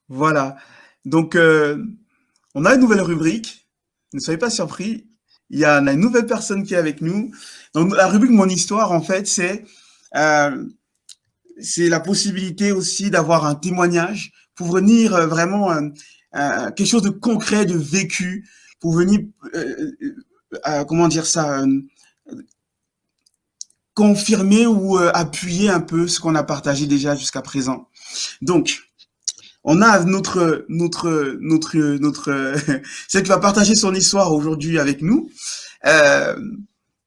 Voilà. Donc, on a une nouvelle rubrique. Ne soyez pas surpris. On a une nouvelle personne qui est avec nous. Donc, la rubrique Mon histoire, en fait, euh, c'est la possibilité aussi d'avoir un témoignage pour venir vraiment quelque chose de concret, de vécu, pour venir, comment dire ça, confirmer ou appuyer un peu ce qu'on a partagé déjà jusqu'à présent. Donc, on a celle qui va partager son histoire aujourd'hui avec nous, euh,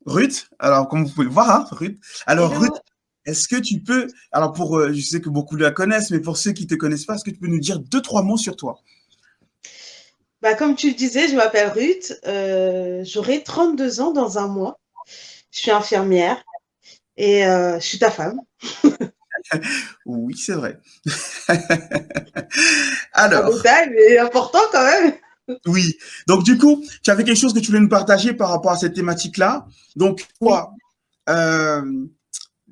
Ruth. Alors, comme vous pouvez le voir, hein, Ruth. Alors, Ruth, Hello. est-ce que tu peux, alors je sais que beaucoup la connaissent, mais pour ceux qui te connaissent pas, est-ce que tu peux nous dire deux, trois mots sur toi? Bah, comme tu le disais, je m'appelle Ruth. J'aurai 32 ans dans un mois. Je suis infirmière et je suis ta femme. Oui, c'est vrai. Un Alors, détail, mais important quand même. oui. Donc, du coup, tu avais quelque chose que tu voulais nous partager par rapport à cette thématique-là. Donc, Oui, toi, euh,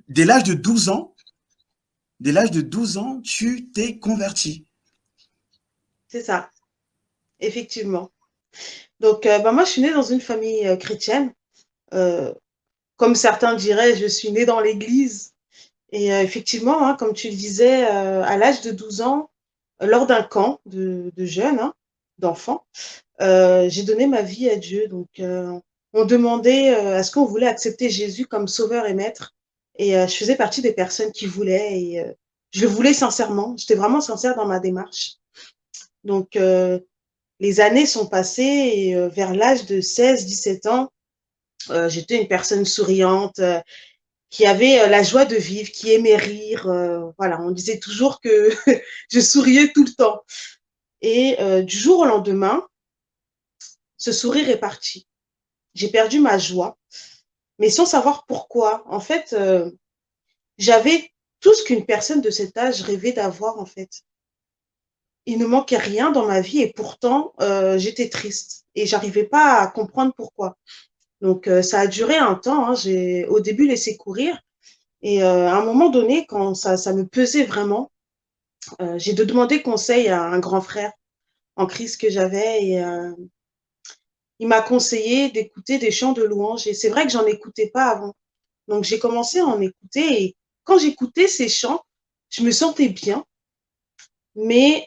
dès l'âge de 12 ans, dès l'âge de 12 ans, tu t'es converti. c'est ça, effectivement. Donc, bah, moi, je suis née dans une famille chrétienne. Euh, Comme certains diraient, je suis née dans l'église. Et effectivement, hein, comme tu le disais, à l'âge de 12 ans, lors d'un camp de jeunes, hein, d'enfants, j'ai donné ma vie à Dieu. Donc, on demandait est-ce qu'on voulait accepter Jésus comme sauveur et maître. Et je faisais partie des personnes qui voulaient. Et je le voulais sincèrement. J'étais vraiment sincère dans ma démarche. Donc, les années sont passées et vers l'âge de 16, 17 ans, j'étais une personne souriante, qui avait la joie de vivre, qui aimait rire. Voilà, on disait toujours que je souriais tout le temps. Et du jour au lendemain, ce sourire est parti. J'ai perdu ma joie, mais sans savoir pourquoi. En fait, j'avais tout ce qu'une personne de cet âge rêvait d'avoir, en fait. Il ne manquait rien dans ma vie et pourtant, j'étais triste et j'arrivais pas à comprendre pourquoi. Donc, ça a duré un temps, hein. J'ai au début laissé courir et à un moment donné, quand ça me pesait vraiment, j'ai demandé conseil à un grand frère en crise que j'avais et il m'a conseillé d'écouter des chants de louanges et c'est vrai que j'en écoutais pas avant. Donc j'ai commencé à en écouter et quand j'écoutais ces chants, je me sentais bien. Mais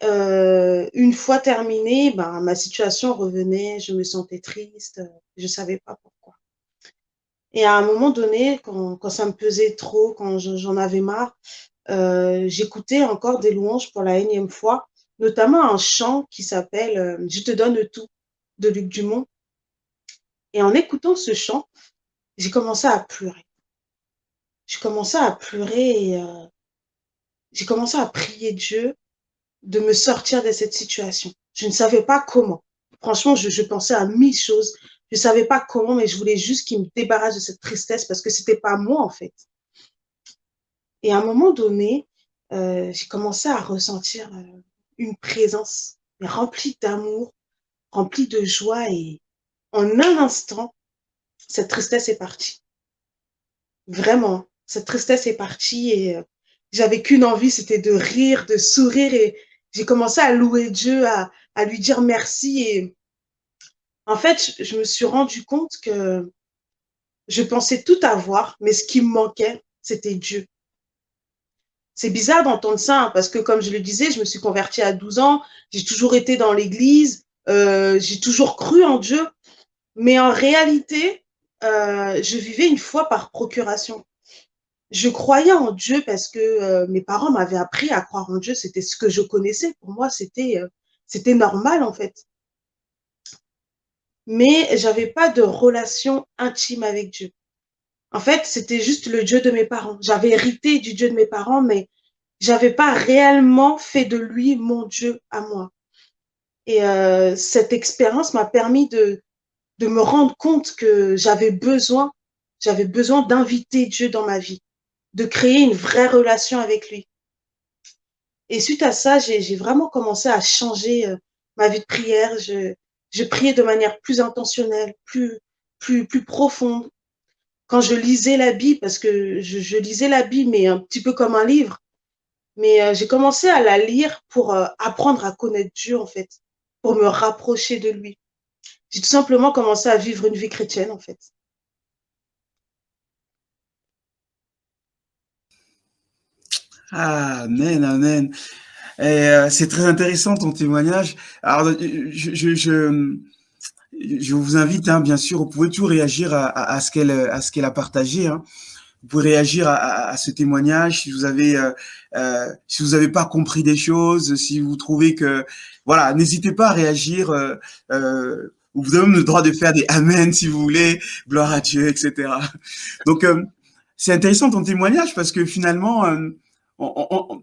une fois terminé, ben, ma situation revenait, je me sentais triste, je savais pas pourquoi. Et à un moment donné, quand ça me pesait trop, quand j'en avais marre, j'écoutais encore des louanges pour la énième fois, notamment un chant qui s'appelle Je te donne tout de Luc Dumont. Et en écoutant ce chant, j'ai commencé à pleurer. J'ai commencé à pleurer et j'ai commencé à prier Dieu de me sortir de cette situation. Je ne savais pas comment. Franchement, je pensais à mille choses. Je ne savais pas comment, mais je voulais juste qu'il me débarrasse de cette tristesse parce que c'était pas moi, en fait. Et à un moment donné, j'ai commencé à ressentir une présence remplie d'amour, remplie de joie. Et en un instant, cette tristesse est partie. Vraiment, cette tristesse est partie et j'avais qu'une envie, c'était de rire, de sourire. Et j'ai commencé à louer Dieu, à lui dire merci. Et en fait, je me suis rendu compte que je pensais tout avoir, mais ce qui me manquait, c'était Dieu. C'est bizarre d'entendre ça, hein, parce que comme je le disais, je me suis convertie à 12 ans, j'ai toujours été dans l'église, j'ai toujours cru en Dieu, mais en réalité, je vivais une foi par procuration. Je croyais en Dieu parce que mes parents m'avaient appris à croire en Dieu, c'était ce que je connaissais. Pour moi, c'était normal en fait. Mais j'avais pas de relation intime avec Dieu. En fait, c'était juste le Dieu de mes parents. J'avais hérité du Dieu de mes parents, mais j'avais pas réellement fait de lui mon Dieu à moi. Et cette expérience m'a permis de me rendre compte que j'avais besoin d'inviter Dieu dans ma vie, de créer une vraie relation avec lui. Et suite à ça, j'ai vraiment commencé à changer ma vie de prière. Je priais de manière plus intentionnelle, plus profonde. Quand je lisais la Bible, parce que je lisais la Bible, mais un petit peu comme un livre, Mais j'ai commencé à la lire pour apprendre à connaître Dieu, en fait, pour me rapprocher de lui. J'ai tout simplement commencé à vivre une vie chrétienne, en fait. Ah, amen, amen. Et c'est très intéressant ton témoignage. Alors, je vous invite, hein, bien sûr, vous pouvez toujours réagir à ce qu'elle a partagé. Hein. Vous pouvez réagir à ce témoignage si vous avez pas compris des choses, si vous trouvez que voilà, n'hésitez pas à réagir. Vous avez même le droit de faire des amen si vous voulez, gloire à Dieu, etc. Donc c'est intéressant ton témoignage parce que finalement, on,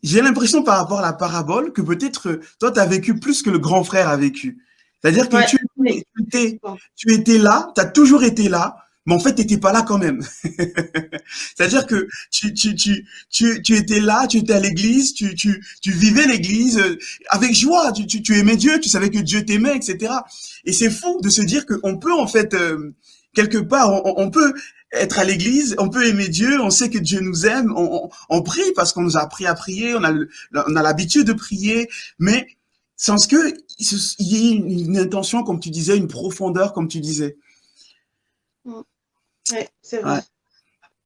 j'ai l'impression par rapport à la parabole que peut-être toi, tu as vécu plus que le grand frère a vécu. C'est-à-dire que Ouais, étais, effectivement. tu étais là, tu as toujours été là, mais en fait, tu n'étais pas là quand même. C'est-à-dire que tu étais là, tu étais à l'église, tu vivais l'église avec joie, tu aimais Dieu, tu savais que Dieu t'aimait, etc. Et c'est fou de se dire qu'on peut en fait, quelque part, on peut être à l'église, on peut aimer Dieu, on sait que Dieu nous aime, on prie parce qu'on nous a appris à prier, on a l'habitude de prier, mais sans que il y ait une intention, comme tu disais, une profondeur, comme tu disais. Mm. Ouais, c'est Ouais. vrai.